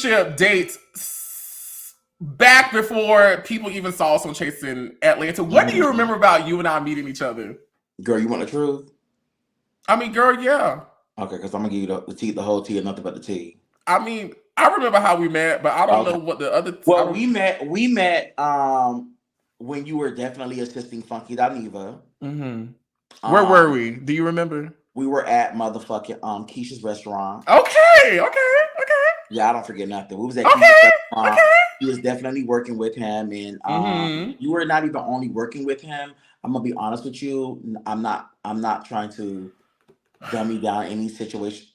relationship dates back before people even saw us on Chasing Atlanta. What do you remember about you and I meeting each other? Girl, you want the truth? I mean, girl, yeah. Okay, because I'm gonna give you the tea, the whole tea, and nothing but the tea. I mean, I remember how we met, but I don't know what the other. Well, we met when you were definitely assisting Funky Dineva. Mm-hmm. Where were we? Do you remember? We were at motherfucking Keisha's restaurant. Okay. Yeah, I don't forget nothing. We was at Keisha's restaurant. Okay. He was definitely working with him, and you were not even only working with him. I'm gonna be honest with you. I'm not trying to dummy down any situation.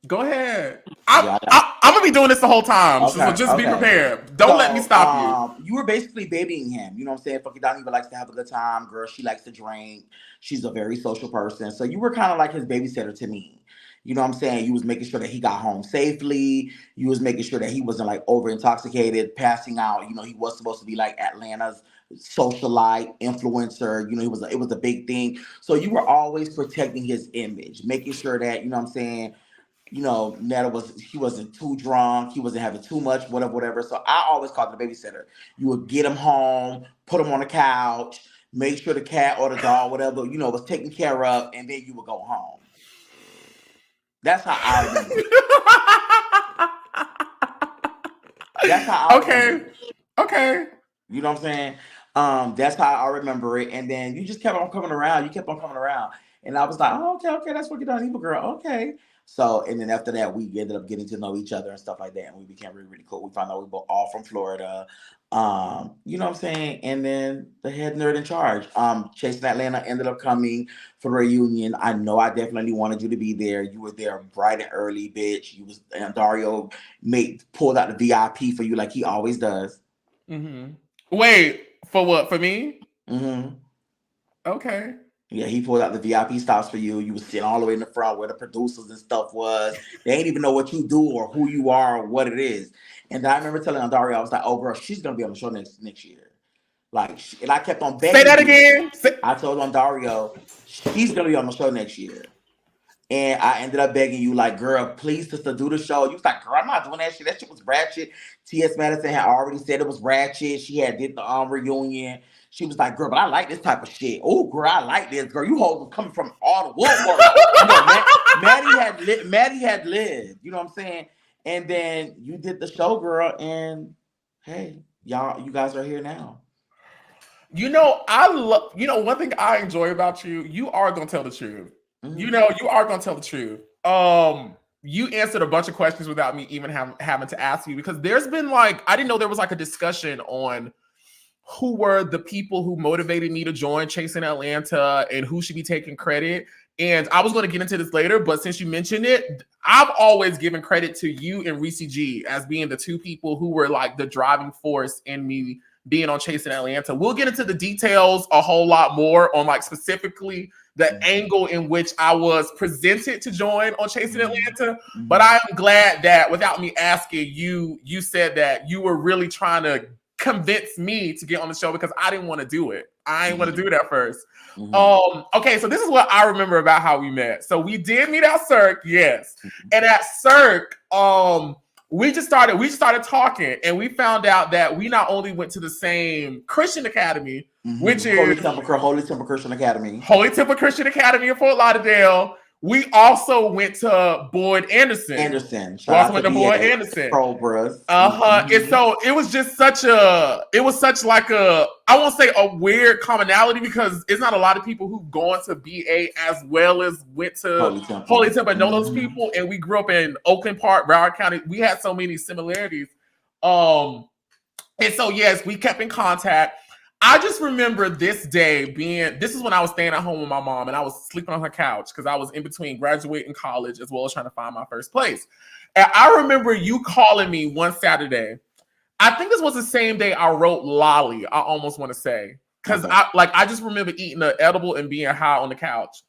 Go ahead. I'm gonna be doing this the whole time, okay, so just be prepared. Don't let me stop you. You were basically babying him. You know what I'm saying? Funky Dineva likes to have a good time. Girl, she likes to drink. She's a very social person. So you were kind of like his babysitter to me. You know what I'm saying? You was making sure that he got home safely. You was making sure that he wasn't like over intoxicated, passing out. You know, he was supposed to be like Atlanta's socialite influencer. You know, it was a big thing. So you were always protecting his image, making sure that, you know what I'm saying, you know, he wasn't too drunk, he wasn't having too much, whatever. So I always called the babysitter. You would get him home, put him on the couch, make sure the cat or the dog, whatever, you know, was taken care of, and then you would go home. That's how I remember it. That's how I remember it. Okay. You know what I'm saying? That's how I remember it. And then you just kept on coming around. You kept on coming around. And I was like, oh, okay, that's what you're doing, evil girl. Okay. So, and then after that, we ended up getting to know each other and stuff like that. And we became really, really cool. We found out we were all from Florida. You know what I'm saying? And then the head nerd in charge, Chasing Atlanta, ended up coming for the reunion. I know I definitely wanted you to be there. You were there bright and early, bitch. And Dario pulled out the VIP for you like he always does. Mm-hmm. Wait, for what? For me? Mm-hmm. Okay. Yeah, he pulled out the VIP stops for you. You was sitting all the way in the front where the producers and stuff was. They ain't even know what you do or who you are or what it is. And then I remember telling Dario, I was like, oh, girl, she's going to be on the show next year. Like, and I kept on begging. Say that again. I told Dario, she's going to be on the show next year. And I ended up begging you, like, girl, please, sister, do the show. You was like, girl, I'm not doing that shit. That shit was ratchet. T.S. Madison had already said it was ratchet. She had did the reunion. She was like, girl, but I like this type of shit. Oh, girl, I like this. Girl, you hoes was coming from all the woodwork. You know, Maddie had lived. You know what I'm saying? And then you did the show, girl. And hey, you guys are here now. You know, one thing I enjoy about you, you are going to tell the truth. Mm-hmm. You know, you are going to tell the truth. You answered a bunch of questions without me even having to ask you, because there's been I didn't know there was a discussion on who were the people who motivated me to join Chasing Atlanta and who should be taking credit. And I was going to get into this later, but since you mentioned it, I've always given credit to you and Reese G as being the two people who were the driving force in me being on Chasing Atlanta. We'll get into the details a whole lot more on specifically the angle in which I was presented to join on Chasing Atlanta. But I am glad that without me asking you said that you were really trying to convince me to get on the show, because I didn't want to do it. I didn't want to do it at first. Okay, so this is what I remember about how we met. So we did meet at Cirque, yes. And at Cirque, we just started talking, and we found out that we not only went to the same Christian academy, which is Holy Temple Christian Academy. Holy Temple Christian Academy in Fort Lauderdale. We also went to Boyd Anderson. We also went to Boyd Anderson. And so it was just such I won't say a weird commonality, because it's not a lot of people who've gone to BA as well as went to Holy Temple and know those people. And we grew up in Oakland Park, Broward County. We had so many similarities. And so, yes, we kept in contact. I just remember this is when I was staying at home with my mom, and I was sleeping on her couch because I was in between graduating college as well as trying to find my first place. And I remember you calling me one Saturday. I think this was the same day I wrote Lolly, I almost want to say. Because I just remember eating an edible and being high on the couch.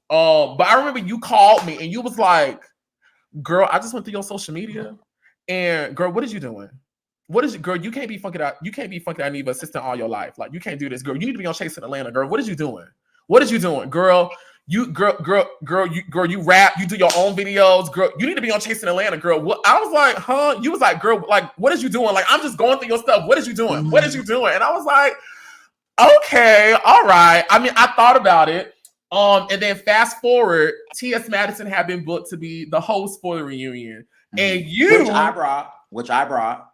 But I remember you called me and you was like, girl, I just went through your social media. And girl, what is you doing? Girl, you can't be Funky Dineva assistant all your life. You can't do this, girl. You need to be on Chasing Atlanta, girl. What is you doing? Girl, you rap, you do your own videos, girl. You need to be on Chasing Atlanta, girl. What I was like, huh? You was like, girl, like, what is you doing? Like, I'm just going through your stuff. What is you doing? What is you doing? And I was like, okay, all right. I mean, I thought about it. And then fast forward, T.S. Madison had been booked to be the host for the reunion, and which I brought.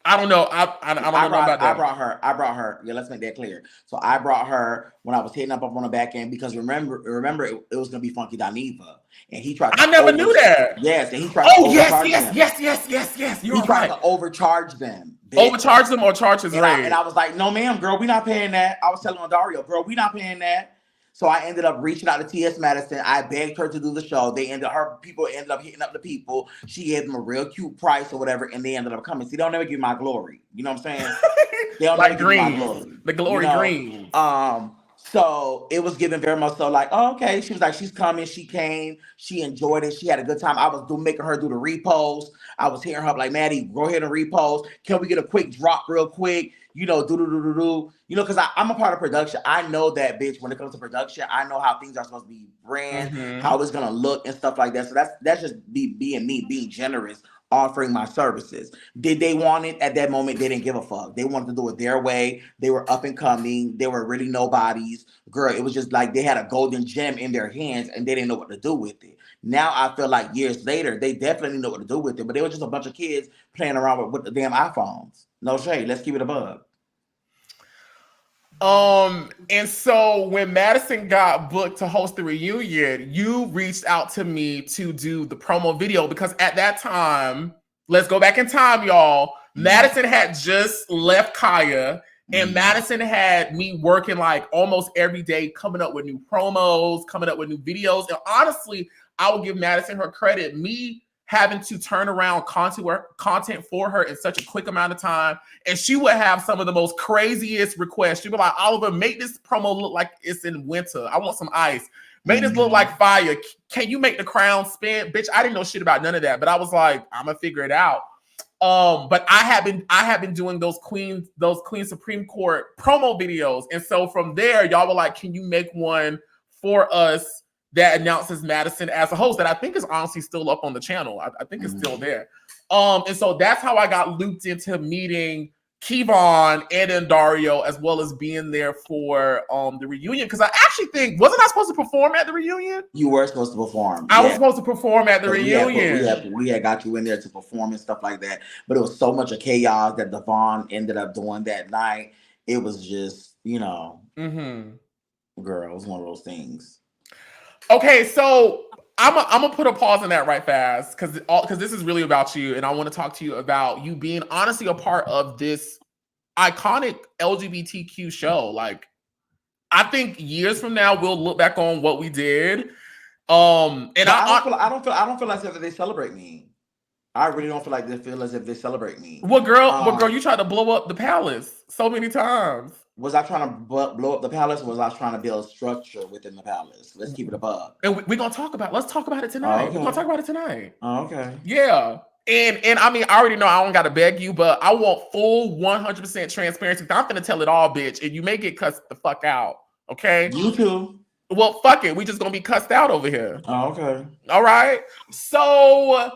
I don't know. I don't know about that. I brought her. Yeah, let's make that clear. So I brought her when I was hitting up on the back end because remember, it was gonna be Funky Dineva, and he tried. I never knew that. Yes, and he tried. Oh yes. He tried to overcharge them. Overcharge them or charge his rate. And I was like, no, ma'am, girl, we not paying that. I was telling Dario, girl, we not paying that. So I ended up reaching out to T.S. Madison. I begged her to do the show. People ended up hitting up the people. She gave them a real cute price or whatever, and they ended up coming. See, they'll never give my glory. You know what I'm saying? They'll like never green. give my glory. The glory green. So it was given very much so like, oh, okay. She was like, she's coming. She came. She enjoyed it. She had a good time. I was making her do the repost. I was hearing her like, Maddie, go ahead and repost. Can we get a quick drop real quick? You know, do. You know, because I'm a part of production. I know that, bitch, when it comes to production, I know how things are supposed to be brand, how it's going to look and stuff like that. So that's just being me, being generous, offering my services. Did they want it at that moment? They didn't give a fuck. They wanted to do it their way. They were up and coming. They were really nobodies. Girl, it was just like they had a golden gem in their hands and they didn't know what to do with it. Now I feel like years later, they definitely know what to do with it, but they were just a bunch of kids playing around with the damn iPhones. No shade. Let's keep it a bug. And so when Madison got booked to host the reunion, you reached out to me to do the promo video because at that time, let's go back in time, y'all. Madison had just left Kaya, and Madison had me working like almost every day, coming up with new promos, coming up with new videos. And honestly, I will give Madison her credit. Me having to turn around content for her in such a quick amount of time. And she would have some of the most craziest requests. She'd be like, Oliver, make this promo look like it's in winter. I want some ice. Make this look like fire. Can you make the crown spin? Bitch, I didn't know shit about none of that. But I was like, I'm gonna figure it out. But I have been doing those Queen Supreme Court promo videos. And so from there, y'all were like, can you make one for us that announces Madison as a host that I think is honestly still up on the channel. I think it's still there. And so that's how I got looped into meeting Kevon and then Dario, as well as being there for the reunion. Because I actually think, wasn't I supposed to perform at the reunion? You were supposed to perform. I was supposed to perform at the reunion. We had got you in there to perform and stuff like that. But it was so much of chaos that Devon ended up doing that night. It was just, you know, girl, it was one of those things. Okay, so I'm gonna put a pause on that right fast because this is really about you, and I want to talk to you about you being honestly a part of this iconic LGBTQ show. Like, I think years from now we'll look back on what we did. And I don't feel as if they celebrate me. I really don't feel like they feel as if they celebrate me. What girl, you tried to blow up the palace so many times. Was I trying to blow up the palace, or was I trying to build structure within the palace? Let's keep it above. And we're gonna talk about. Let's talk about it tonight. Okay. We're gonna talk about it tonight. Okay. Yeah. And I mean, I already know I don't gotta beg you, but I want full 100% transparency. I'm gonna tell it all, bitch, and you may get cussed the fuck out. Okay. You too. Well, fuck it. We just gonna be cussed out over here. Oh, okay. All right. So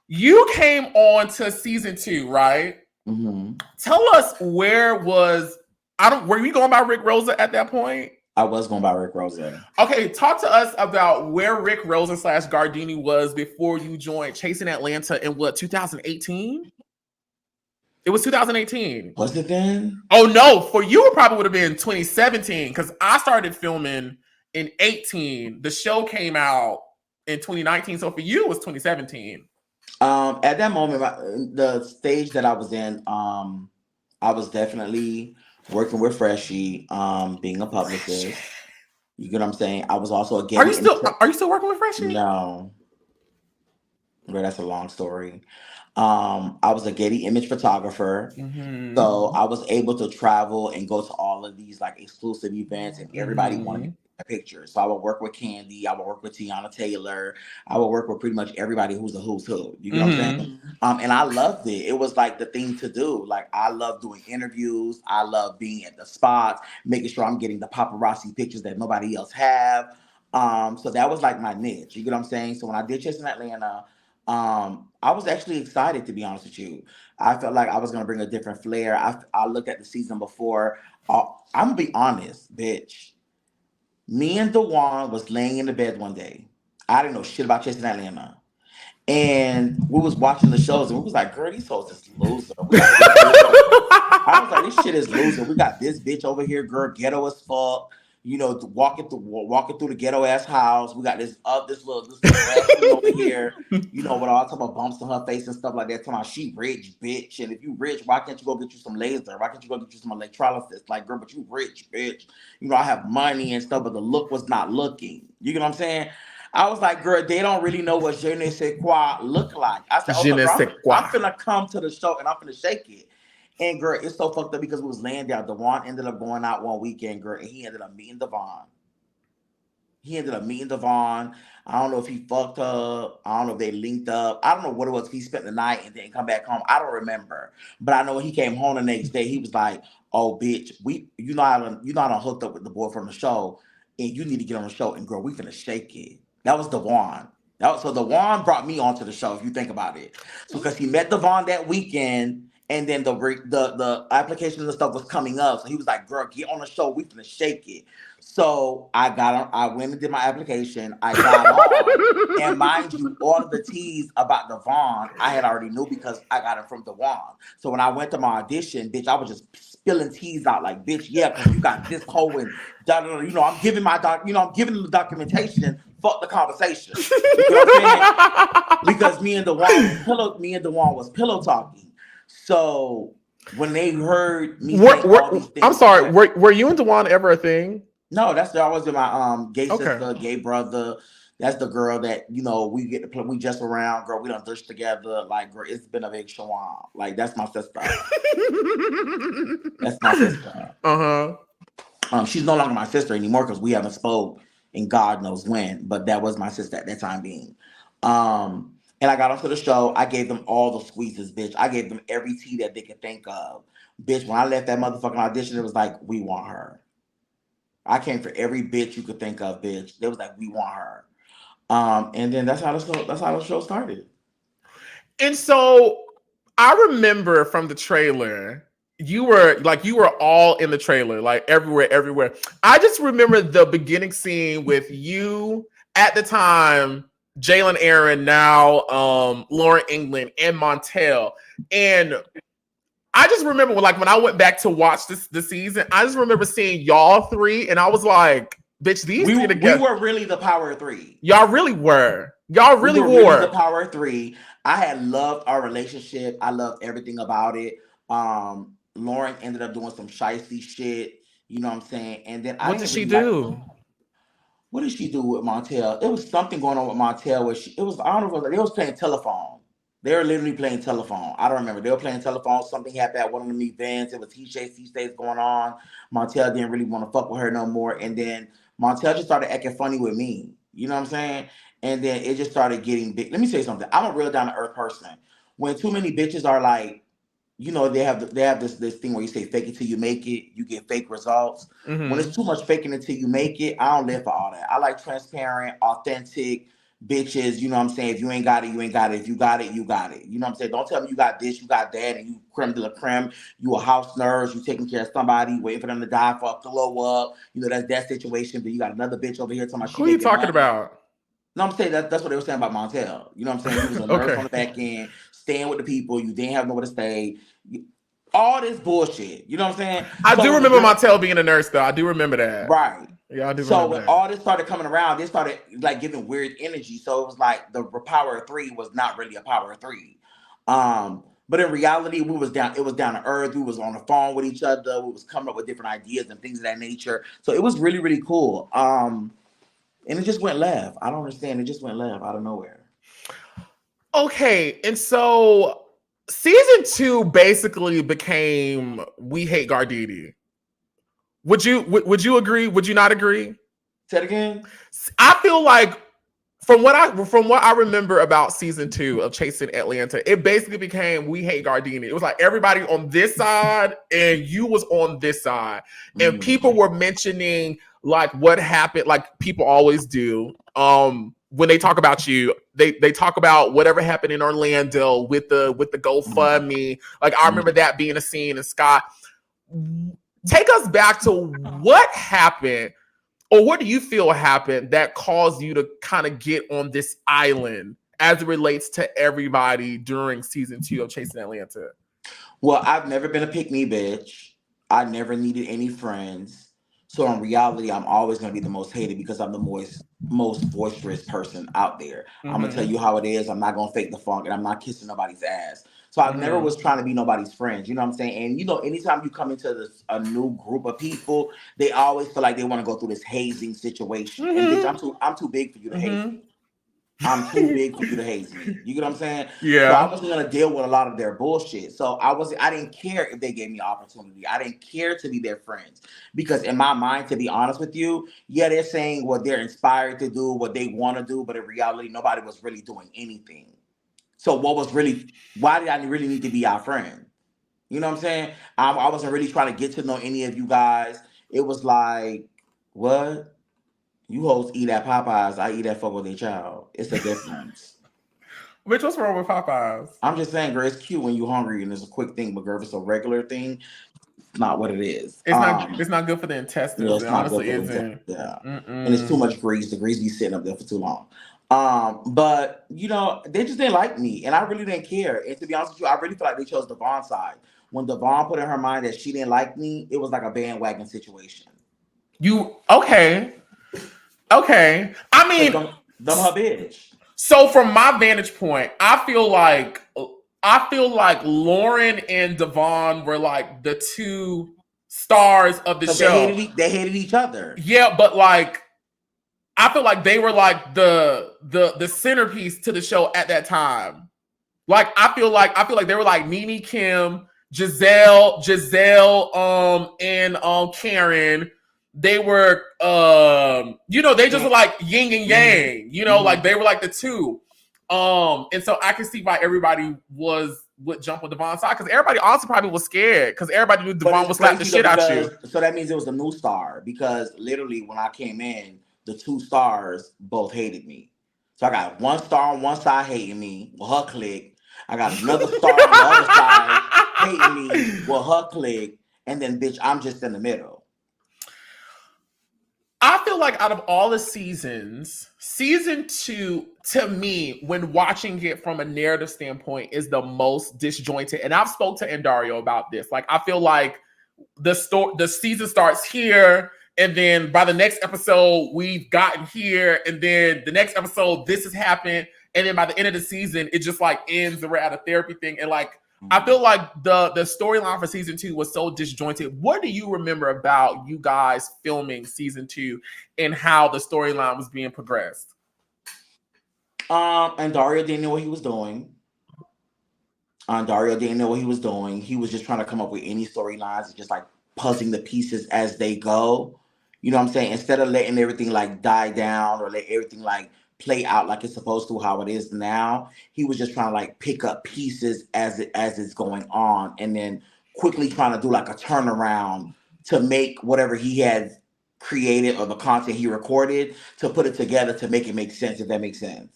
you came on to season 2, right? Tell us were you going by Rick Rosa at that point? I was going by Rick Rosa. Okay, talk to us about where Rick Rosa / Gaurdini was before you joined Chasing Atlanta in 2018? It was 2018. Was it then? Oh no, for you it probably would have been 2017 because I started filming in 18. The show came out in 2019, so for you it was 2017. At that moment, the stage that I was in, I was definitely working with Freshie, being a publicist. You get what I'm saying? I was also a Are you still working with Freshie? No. Well, that's a long story. I was a Getty image photographer. So I was able to travel and go to all of these like exclusive events, and everybody wanted a picture. So I would work with Candy, I would work with Tiana Taylor, I would work with pretty much everybody who's a who's who. You know what I'm saying? And I loved it. It was like the thing to do. Like, I love doing interviews. I love being at the spots, making sure I'm getting the paparazzi pictures that nobody else have. So that was like my niche. You get what I'm saying? So when I did Chasing Atlanta, I was actually excited, to be honest with you. I felt like I was gonna bring a different flair. I looked at the season before. I'm gonna be honest, bitch. Me and Dewan was laying in the bed one day. I didn't know shit about Chasing Atlanta. And we was watching the shows and we was like, girl, these hoes is loser. We got this bitch over. I was like, this shit is loser. We got this bitch over here, girl, ghetto as fuck. You know, walking through the ghetto ass house. We got this little black queen over here. You know, with all type of bumps on her face and stuff like that. Talking about she rich, bitch. And if you rich, why can't you go get you some laser? Why can't you go get you some electrolysis? Like, girl, but you rich, bitch. You know, I have money and stuff, but the look was not looking. You get what I'm saying? I was like, girl, they don't really know what je ne sais quoi look like. I said, Je okay, ne girl, sais quoi. I'm finna come to the show and I'm finna shake it. And girl, it's so fucked up because we was laying down. Devon ended up going out one weekend, girl, and he ended up meeting Devon. I don't know if he fucked up. I don't know if they linked up. I don't know what it was. If he spent the night and didn't come back home. I don't remember. But I know when he came home the next day, he was like, "Oh, bitch, you know I done hooked up with the boy from the show, and you need to get on the show. And girl, we finna shake it." That was Devon. So Devon brought me onto the show. If you think about it, so because he met Devon that weekend. And then the application and the stuff was coming up. So he was like, girl, get on the show. We finna shake it. So I got on, I went and did my application. I got on. And mind you, all of the teas about Devon, I had already knew because I got it from Devon. So when I went to my audition, bitch, I was just spilling teas out like, bitch, yeah, because you got this whole and you know, I'm giving I'm giving them the documentation. Fuck the conversation. You know what I'm saying? Because me and Dewan was pillow talking. So when they heard me say all these things, I'm sorry. Were you and Dewan ever a thing? no, that's always my gay Okay. sister, gay brother. That's the girl that we get to play. We just around, girl. We done dish together. Like, girl, it's been a big shawan. Like, that's my sister. That's my sister. She's no longer my sister anymore because we haven't spoke in God knows when. But that was my sister at that time being. And I got onto the show. I gave them all the squeezes, bitch. I gave them every tea that they could think of. Bitch, when I left that motherfucking audition, it was like, we want her. I came for every bitch you could think of, bitch. They was like, we want her. And then that's how the show started. And so I remember from the trailer, you were all in the trailer, like everywhere. I just remember the beginning scene with you at the time, Jalen Aaron, now Lauren England and Montel. And I just remember when I went back to watch the season, I just remember seeing y'all three, and I was like, bitch, these three together. We were really the power of three. Y'all really were. Y'all really were. Really the power of three. I had loved our relationship. I loved everything about it. Lauren ended up doing some shicey shit. You know what I'm saying? And then what did she do? What did she do with Montel? It was something going on with Montel where I don't know if they was playing telephone. They were literally playing telephone. I don't remember. They were playing telephone. Something happened at one of them events. It was he stays going on. Montel didn't really want to fuck with her no more. And then Montel just started acting funny with me. You know what I'm saying? And then it just started getting big. Let me say something. I'm a real down to earth person. When too many bitches are like, they have this thing where you say fake it till you make it, you get fake results. Mm-hmm. When it's too much faking it till you make it, I don't live for all that. I like transparent, authentic bitches. You know what I'm saying? If you ain't got it, you ain't got it. If you got it, you got it. You know what I'm saying? Don't tell me you got this, you got that, and you creme de la creme. You a house nurse, you taking care of somebody, waiting for them to die for a glow up. That's that situation. But you got another bitch over here talking about who are you talking about? No, I'm saying that's what they were saying about Montel. You know what I'm saying? He was a nurse on the back end, staying with the people. You didn't have nowhere to stay. All this bullshit. You know what I'm saying? I do remember Montel being a nurse, though. I do remember that. Right. Yeah, I do remember So when all this started coming around, they started like giving weird energy. So it was like the power of three was not really a power of three. But in reality, it was down to earth. We was on the phone with each other. We was coming up with different ideas and things of that nature. So it was really, really cool. And it just went left. I don't understand. It just went left out of nowhere. Okay. And so season 2 basically became We Hate Gaurdini. Would you agree? Would you not agree? Say it again. I feel like from what I remember about season 2 of Chasing Atlanta, it basically became we hate Gaurdini. It was like everybody on this side and you was on this side. And people were mentioning like what happened, like people always do. When they talk about you, they talk about whatever happened in Orlando with the GoFundMe. Like I remember that being a scene. And Scott, take us back to what happened. Or what do you feel happened that caused you to kind of get on this island as it relates to everybody during season 2 of Chasing Atlanta? Well, I've never been a pick-me bitch. I never needed any friends. So in reality, I'm always going to be the most hated because I'm the most boisterous person out there. I'm going to tell you how it is. I'm not going to fake the funk, and I'm not kissing nobody's ass. So I never was trying to be nobody's friends. You know what I'm saying? And, you know, anytime you come into a new group of people, they always feel like they want to go through this hazing situation. And bitch, I'm too big for you to haze me. I'm too big for you to haze me. You get what I'm saying? Yeah. So I wasn't gonna deal with a lot of their bullshit. So I didn't care if they gave me opportunity. I didn't care to be their friends. Because in my mind, to be honest with you, yeah, they're saying what they're inspired to do, what they want to do, but in reality, nobody was really doing anything. So why did I really need to be our friend? You know what I'm saying? I wasn't really trying to get to know any of you guys. It was like, what? You hoes eat at Popeyes, I eat at Fuck With A Child. It's a difference. Which what's wrong with Popeyes? I'm just saying, girl, it's cute when you're hungry and it's a quick thing, but girl, if it's a regular thing, it's not what it is. It's not good for the intestines. Yeah, it's it not honestly good for the isn't. Yeah. And it's too much grease. The grease be sitting up there for too long. But you know, they just didn't like me, and I really didn't care. And to be honest with you, I really feel like they chose Devon's side. When Devon put in her mind that she didn't like me, it was like a bandwagon situation. Okay. I mean, them her bitch. So from my vantage point, I feel like Lauren and Devon were like the two stars of the show. They hated each other. Yeah, but like I feel like they were like the centerpiece to the show at that time. Like I feel like they were like Nene, Kim, Giselle, and Karen. They were you know, they just were like yin and yang, you know, like they were like the two. And so I can see why everybody would jump on Devon's side, because everybody also probably was scared because everybody knew Devon would slap the shit out you. So that means it was a new star, because literally when I came in, the two stars both hated me. So I got one star on one side hating me with her clique. I got another star on the other side hating me with her clique. And then, bitch, I'm just in the middle. I feel like out of all the seasons, season 2, to me, when watching it from a narrative standpoint, is the most disjointed. And I've spoke to Andario about this. Like, I feel like the season starts here, and then by the next episode, we've gotten here, and then the next episode, this has happened, and then by the end of the season, it just like ends, and we're at a therapy thing, and like I feel like the storyline for season 2 was so disjointed. What do you remember about you guys filming season 2 and how the storyline was being progressed? And Dario didn't know what he was doing. He was just trying to come up with any storylines and just like puzzling the pieces as they go. You know what I'm saying? Instead of letting everything like die down or let everything like play out like it's supposed to, how it is now, he was just trying to like pick up pieces as it's going on, and then quickly trying to do like a turnaround to make whatever he had created or the content he recorded, to put it together to make it make sense, if that makes sense.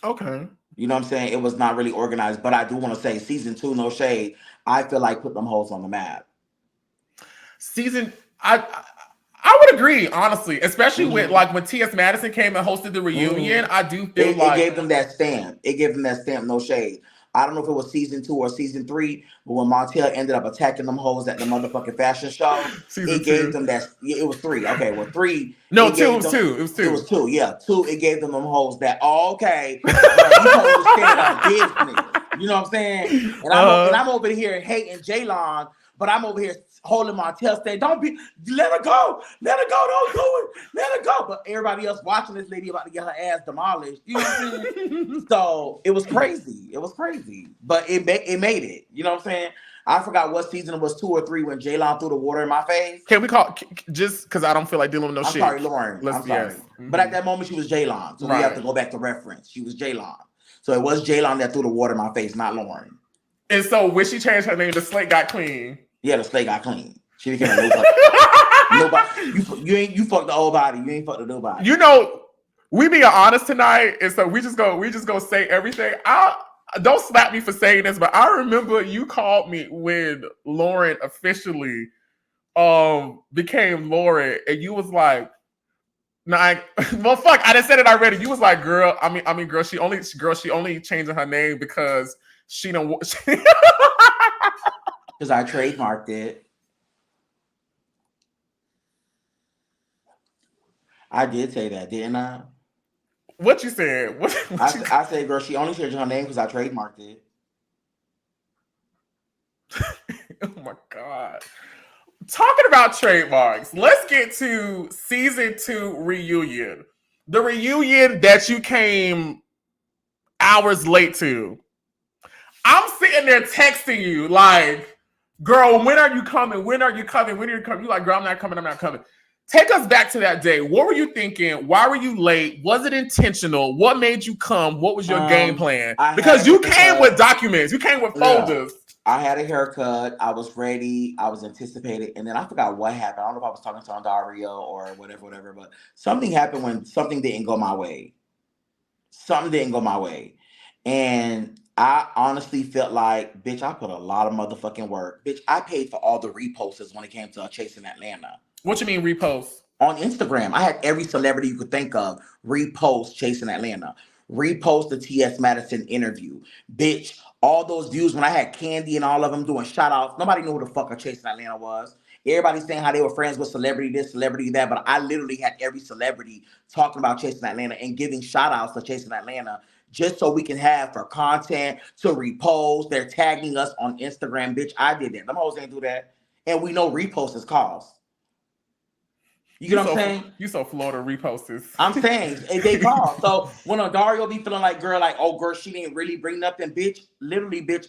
Okay. You know what I'm saying? It was not really organized, but I do want to say season 2, no shade, I feel like put them hoes on the map. I would agree, honestly, especially with like when T.S. Madison came and hosted the reunion. I do feel like it gave them that stamp. No shade. I don't know if it was season 2 or season 3, but when Montel ended up attacking them hoes at the motherfucking fashion show, gave them that. It was 3. Okay, well 3. No, 2. It was 2. It was 2. Yeah, 2. It gave them hoes that. Oh, okay, you understand our business. You know what I'm saying? And I'm over here hating Jaylon, but I'm over here holding my tail, saying, "Don't be, let her go, don't do it, let her go." But everybody else watching this lady about to get her ass demolished. You know what I'm saying? So it was crazy. But it made it. You know what I'm saying? I forgot what season it was, 2 or 3, when J-Lon threw the water in my face. Can we call just because I don't feel like dealing with no I'm shit? sorry, Lauren. I'm sorry. Yes. But at that moment, she was J-Lon. So we have to go back to reference. She was J-Lon. So it was J-Lon that threw the water in my face, not Lauren. And so when she changed her name, the slate got clean. Yeah, the slate got clean. She became a nobody. You fucked the old body. You ain't fucked the new body. You know, we being honest tonight, and so we just go say everything. Don't slap me for saying this, but I remember you called me when Lauren officially became Lauren, and you was like, well, fuck, I done said it already. You was like, girl, girl, she only changing her name because she don't want. Because I trademarked it. I did say that, didn't I? What you said? I said, girl, she only changed her name because I trademarked it. Oh my God. Talking about trademarks, let's get to season 2 reunion. The reunion that you came hours late to. I'm sitting there texting you like, girl, when are you coming? When are you coming? When are you coming? You're like, girl, I'm not coming. Take us back to that day. What were you thinking? Why were you late? Was it intentional? What made you come? What was your game plan? Because you came with documents. You came with folders. I had a haircut. I was ready. I was anticipated. And then I forgot what happened. I don't know if I was talking to Dario or whatever. But something happened when something didn't go my way. And I honestly felt like, bitch, I put a lot of motherfucking work. Bitch, I paid for all the reposts when it came to Chasing Atlanta. What you mean repost? On Instagram, I had every celebrity you could think of repost Chasing Atlanta, repost the T.S. Madison interview. Bitch, all those views when I had Candy and all of them doing shout outs. Nobody knew who the fuck a Chasing Atlanta was. Everybody saying how they were friends with celebrity this, celebrity that, but I literally had every celebrity talking about Chasing Atlanta and giving shout outs to Chasing Atlanta just so we can have for content to repost. They're tagging us on Instagram. Bitch, I did that. Them hoes ain't do that. And we know repost is cost. You get what I'm saying? You so Florida reposters. I'm saying they call. So when Dario be feeling like, girl, like, oh, girl, she didn't really bring nothing, bitch. Literally, bitch.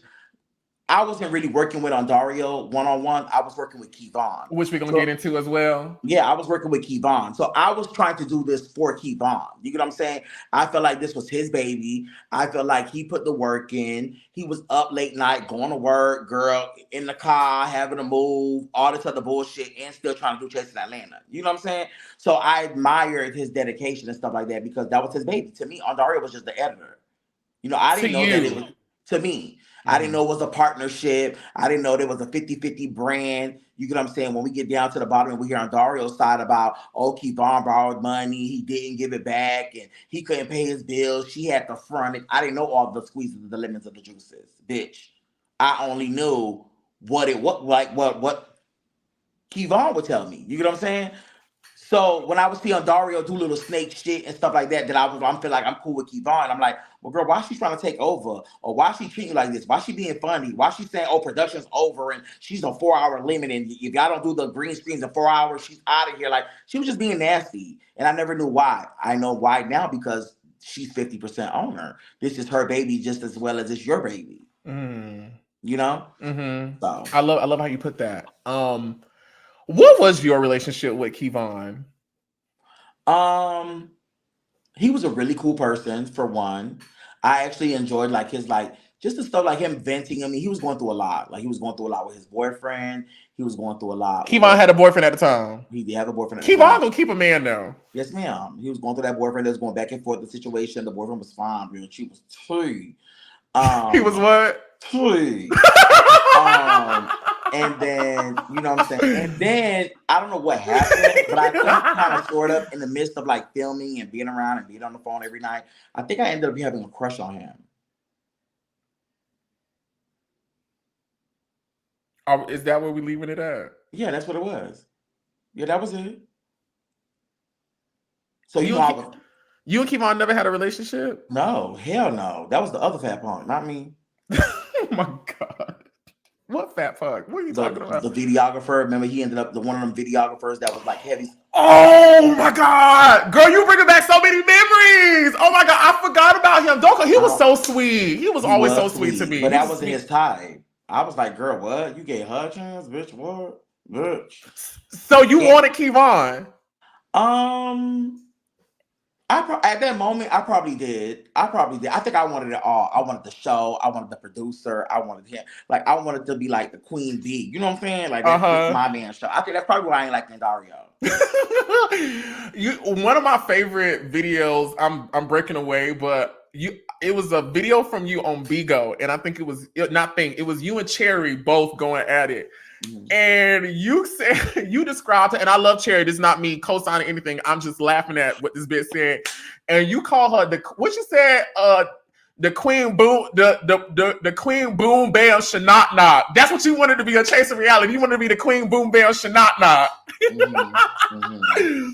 I wasn't really working with Dario one-on-one. I was working with Kevon. Which we're going to get into as well. Yeah, I was working with Kevon. So I was trying to do this for Kevon. You get what I'm saying? I felt like this was his baby. I felt like he put the work in. He was up late night, going to work, girl, in the car, having to move, all this other bullshit, and still trying to do Chasing Atlanta. You know what I'm saying? So I admired his dedication and stuff like that because that was his baby. To me, Dario was just the editor. You know, I didn't know that it was, to me. I didn't know it was a partnership. I didn't know there was a 50-50 brand. You get what I'm saying? When we get down to the bottom and we hear on Dario's side about, oh, Kevon borrowed money, he didn't give it back, and he couldn't pay his bills. She had to front it. I didn't know all the squeezes, the lemons, of the juices. Bitch. I only knew what Kevon would tell me. You get what I'm saying? So when I was seeing Dario do little snake shit and stuff like that, I'm feel like I'm cool with Kevon. I'm like, well, girl, why she trying to take over? Or why she treating you like this? Why she being funny? Why she saying, oh, production's over and she's on 4-hour limit and if y'all don't do the green screens in 4 hours, she's out of here. Like, she was just being nasty. And I never knew why. I know why now because she's 50% owner. This is her baby just as well as it's your baby. Mm. You know? Mm-hmm. So I love how you put that. What was your relationship with Kevon? He was a really cool person, for one. I actually enjoyed like his just the stuff like him venting. I mean, he was going through a lot. Like he was going through a lot with his boyfriend. He was going through a lot. Kevon had a boyfriend at the time. He did have a boyfriend at the time. Kevon gonna keep a man though. Yes, ma'am. He was going through that boyfriend that was going back and forth the situation. The boyfriend was fine, real. She was too. He was what? Too. And then, you know what I'm saying? And then, I don't know what happened, but I think kind of sort of in the midst of like filming and being around and being on the phone every night, I think I ended up having a crush on him. Is that where we leaving it at? Yeah, that's what it was. Yeah, that was it. So you and Kevon never had a relationship? No, hell no. That was the other fat punk, not me. Oh my God. What fat punk? What are you talking about? The videographer. Remember, he ended up one of them videographers that was like heavy. Oh my God, girl, you bringing back so many memories. Oh my God, I forgot about him. He was so sweet. He was always so sweet to me. But that wasn't his type. I was like, girl, what? You gave her a chance, bitch? What, bitch? So you And, wanted Kevon? um, at that moment, I probably did. I probably did. I think I wanted it all. I wanted the show. I wanted the producer. I wanted him. Like I wanted to be like the queen bee. You know what I'm saying? Like this is my man show. I think that's probably why I ain't like Dario. One of my favorite videos. I'm breaking away, but it was a video from you on Bigo, and I think it was you and Cherry both going at it. Mm-hmm. And you said you described her, and I love Cherry. This is not me co-signing anything. I'm just laughing at what this bitch said. And you call her what you said, the queen boom, the queen boom bam shanot knock. That's what you wanted to be, a chase of reality. You wanted to be the queen boom bam shanot knock. Mm-hmm. Mm-hmm.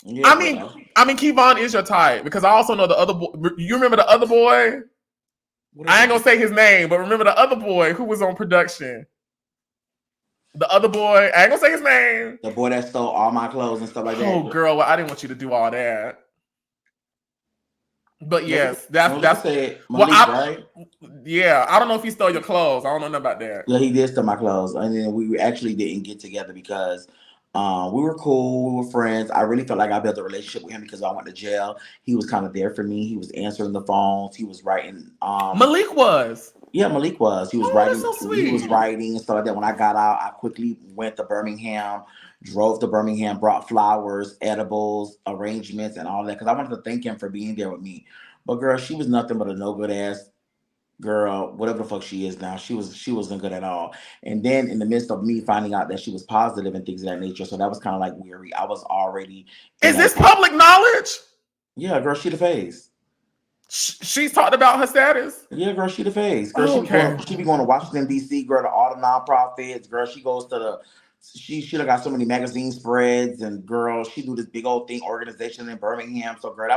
Yeah, I mean, Kevon is your type, because I also know the other boy. You remember the other boy? I ain't gonna say his name, but remember the other boy who was on production. The other boy, I ain't gonna say his name. The boy that stole all my clothes and stuff like that. Oh, girl, well, I didn't want you to do all that. But yes, that's it. Malik, right? Yeah, I don't know if he stole your clothes. I don't know nothing about that. Yeah, he did steal my clothes, and then we actually didn't get together because we were cool, we were friends. I really felt like I built a relationship with him because I went to jail. He was kind of there for me. He was answering the phones. He was writing. Malik was. Yeah, Malik was. He was writing. So sweet. He was writing and stuff like that. When I got out, I quickly went to Birmingham, drove to Birmingham, brought flowers, edibles, arrangements, and all that because I wanted to thank him for being there with me. But girl, she was nothing but a no good ass girl, whatever the fuck she is now. She wasn't good at all. And then in the midst of me finding out that she was positive and things of that nature, so that was kind of like weary. I was already. Is this public knowledge? Yeah, girl, she the face. She's talked about her status. Yeah, girl, she the face. Girl, she be going to Washington D.C. Girl, to all the nonprofits. Girl, she goes to the. She should have got so many magazine spreads, and girl, she do this big old thing organization in Birmingham. So, girl,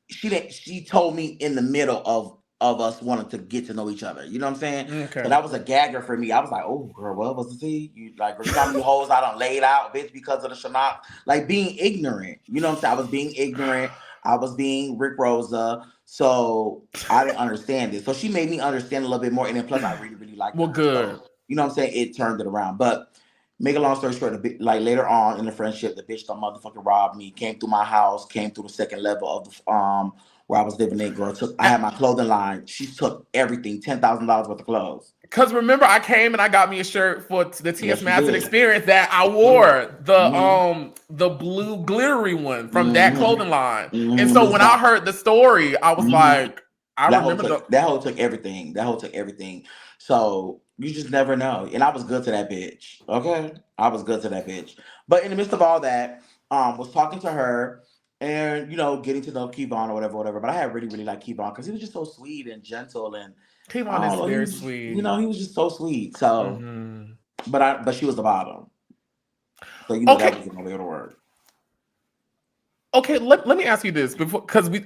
she told me in the middle of us wanting to get to know each other. You know what I'm saying? Okay. So that was a gagger for me. I was like, oh, girl, what was the tea? You like, girl, how many hoes I done laid out, bitch, because of the shanat. Like being ignorant. You know what I'm saying? I was being ignorant. I was being Rick Rosa. So I didn't understand it. So she made me understand a little bit more. And then plus I really, really liked her. Well, good. So, you know what I'm saying? It turned it around. But make a long story short, like later on in the friendship, the bitch done motherfucking robbed me, came through my house, came through the second level of the where I was living in, girl. I had my clothing line. She took everything, $10,000 worth of clothes. Because remember, I came and I got me a shirt for the T.S. Madison experience that I wore, the blue glittery one from that clothing line. And so when I heard the story, I was like, that whole took everything. That whole took everything. So you just never know. And I was good to that bitch. Okay? I was good to that bitch. But in the midst of all that, was talking to her and, you know, getting to know Kevon or whatever. But I had really, really liked Kevon because he was just so sweet and gentle. And Kevon is very sweet. You know, he was just so sweet. So, but she was the bottom. So, you know, that was no way to work. Okay, let me ask you this before, because we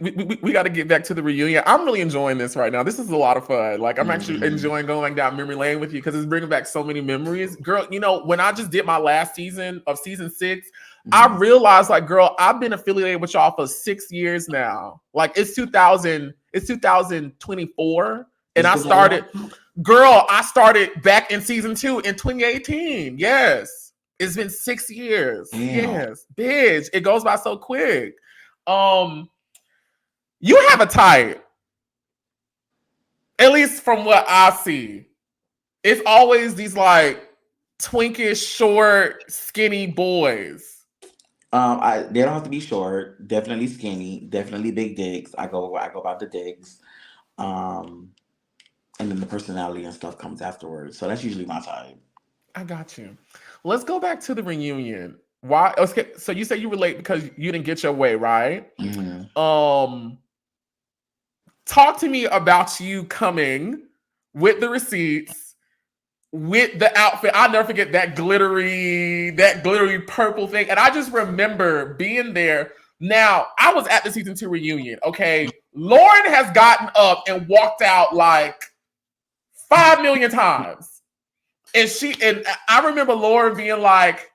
got to get back to the reunion. I'm really enjoying this right now. This is a lot of fun. Like, I'm actually enjoying going down memory lane with you because it's bringing back so many memories. Girl, you know, when I just did my last season of season 6, I realized, like, girl, I've been affiliated with y'all for 6 years now. Like, it's 2024, and I started back in season 2 in 2018. Yes. It's been 6 years. Damn. Yes, bitch. It goes by so quick. You have a type. At least from what I see. It's always these like twinkish, short, skinny boys. They don't have to be short. Definitely skinny. Definitely big dicks. I go about the dicks. And then the personality and stuff comes afterwards. So that's usually my type. I got you. Let's go back to the reunion. Why? Okay, so you say you were late because you didn't get your way, right? Mm-hmm. Talk to me about you coming with the receipts, with the outfit. I'll never forget that glittery purple thing. And I just remember being there. Now, I was at the season 2 reunion. Okay, Lauren has gotten up and walked out like 5 million times. And I remember Lauren being like,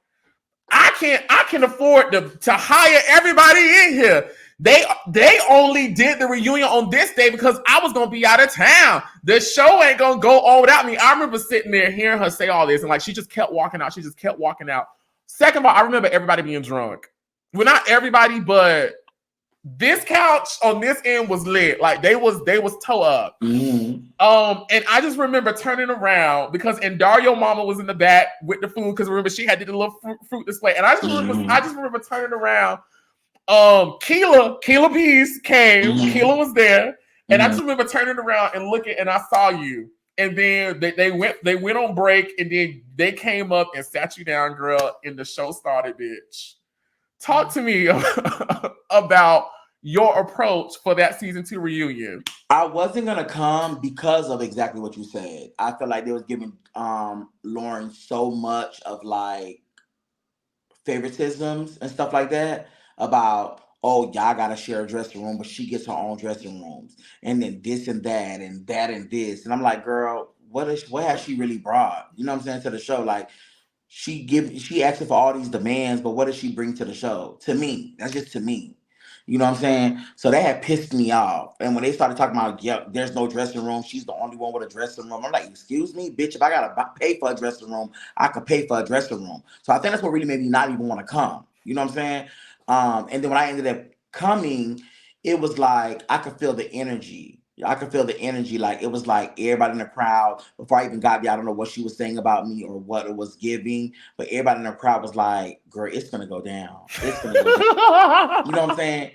I can afford to hire everybody in here. They only did the reunion on this day because I was gonna be out of town. The show ain't gonna go on without me. I remember sitting there hearing her say all this, and like she just kept walking out. She just kept walking out. Second of all, I remember everybody being drunk. Well, not everybody, but this couch on this end was lit. Like they was toe up. Mm-hmm. And I just remember turning around because and Dario Mama was in the back with the food because remember she had did a little fruit display, and I just remember turning around. Keela Peace came. Mm-hmm. Keela was there, and I just remember turning around and looking, and I saw you. And then they went on break, and then they came up and sat you down, girl. And the show started, bitch. Talk to me about your approach for that season 2 reunion. I wasn't gonna come because of exactly what you said. I feel like they was giving Lauren so much of like favoritisms and stuff like that about, oh, y'all gotta share a dressing room, but she gets her own dressing rooms, and then this and that and that and this. And I'm like, girl, what has she really brought? You know what I'm saying, to the show? Like she asking for all these demands, but what does she bring to the show? To me, that's just to me. You know what I'm saying? So that had pissed me off. And when they started talking about, yeah, there's no dressing room, she's the only one with a dressing room. I'm like, excuse me, bitch, if I gotta pay for a dressing room, I could pay for a dressing room. So I think that's what really made me not even want to come. You know what I'm saying? And then when I ended up coming, it was like I could feel the energy. I could feel the energy. Like it was like everybody in the crowd, before I even got there, I don't know what she was saying about me or what it was giving, but everybody in the crowd was like, girl, it's gonna go down. It's gonna go down. You know what I'm saying?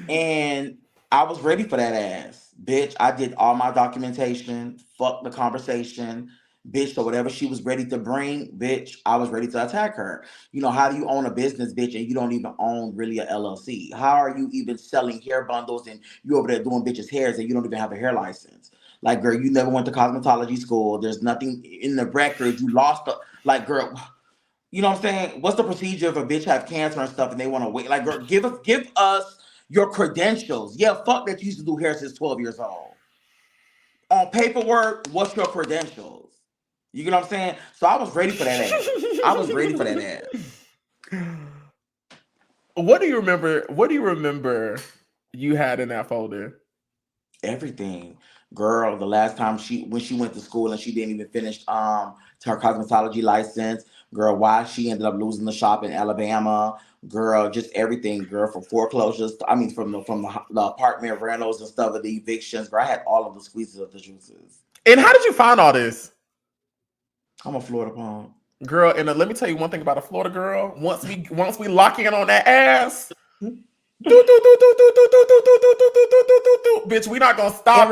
And I was ready for that ass. Bitch, I did all my documentation, fuck the conversation. Bitch, so whatever she was ready to bring, bitch, I was ready to attack her. You know, how do you own a business, bitch, and you don't even own really a LLC? How are you even selling hair bundles and you over there doing bitches' hairs and you don't even have a hair license? Like, girl, you never went to cosmetology school. There's nothing in the record. You lost like, girl, you know what I'm saying? What's the procedure if a bitch have cancer and stuff and they want to wait? Like, girl, give us your credentials. Yeah, fuck that you used to do hair since 12 years old. On paperwork, what's your credentials? You get what I'm saying? So I was ready for that ass. I was ready for that ass. What do you remember? What do you remember you had in that folder? Everything. Girl, the last time when she went to school and she didn't even finish her cosmetology license. Girl, why she ended up losing the shop in Alabama. Girl, just everything, girl, from foreclosures. I mean, from the apartment rentals and stuff, of the evictions. Girl, I had all of the squeezes of the juices. And how did you find all this? I'm a Florida punk. Girl, and let me tell you one thing about a Florida girl. Once we lock in on that ass, bitch, we not gonna stop.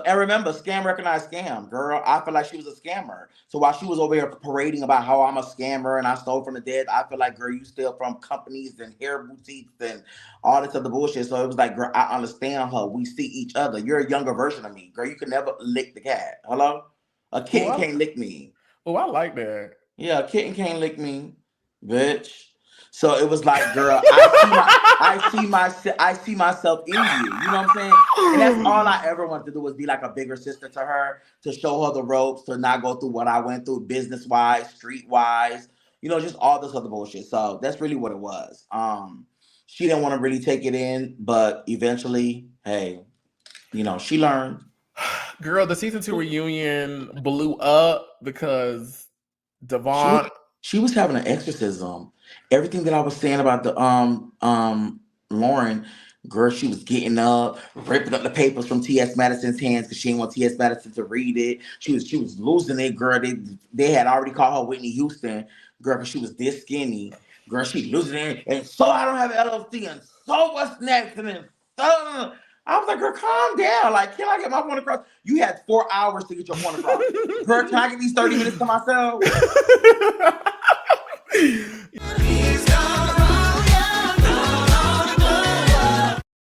And remember, scam recognized scam, girl. I feel like she was a scammer. So while she was over here parading about how I'm a scammer and I stole from the dead, I feel like, girl, you steal from companies and hair boutiques and all this other bullshit. So it was like, girl, I understand her. We see each other. You're a younger version of me, girl. You can never lick the cat. Hello, a kitten can't lick me. Oh, I like that. Yeah, a kitten can't lick me, bitch. So it was like, girl, I see myself in you. You know what I'm saying? And that's all I ever wanted to do, was be like a bigger sister to her, to show her the ropes, to not go through what I went through business-wise, street-wise, you know, just all this other bullshit. So that's really what it was. She didn't want to really take it in, but eventually, hey, you know, she learned. Girl, the season 2 reunion blew up because Devon. She was having an exorcism. Everything that I was saying about the Lauren, girl, she was getting up, ripping up the papers from T.S. Madison's hands because she didn't want T.S. Madison to read it. She was losing it, girl. They had already called her Whitney Houston, girl, because she was this skinny. Girl, she losing it. And so I don't have an LLC, and so what's next? And then I was like, girl, calm down. Like, can I get my point across? You had 4 hours to get your point across. Girl, can I get these 30 minutes to myself?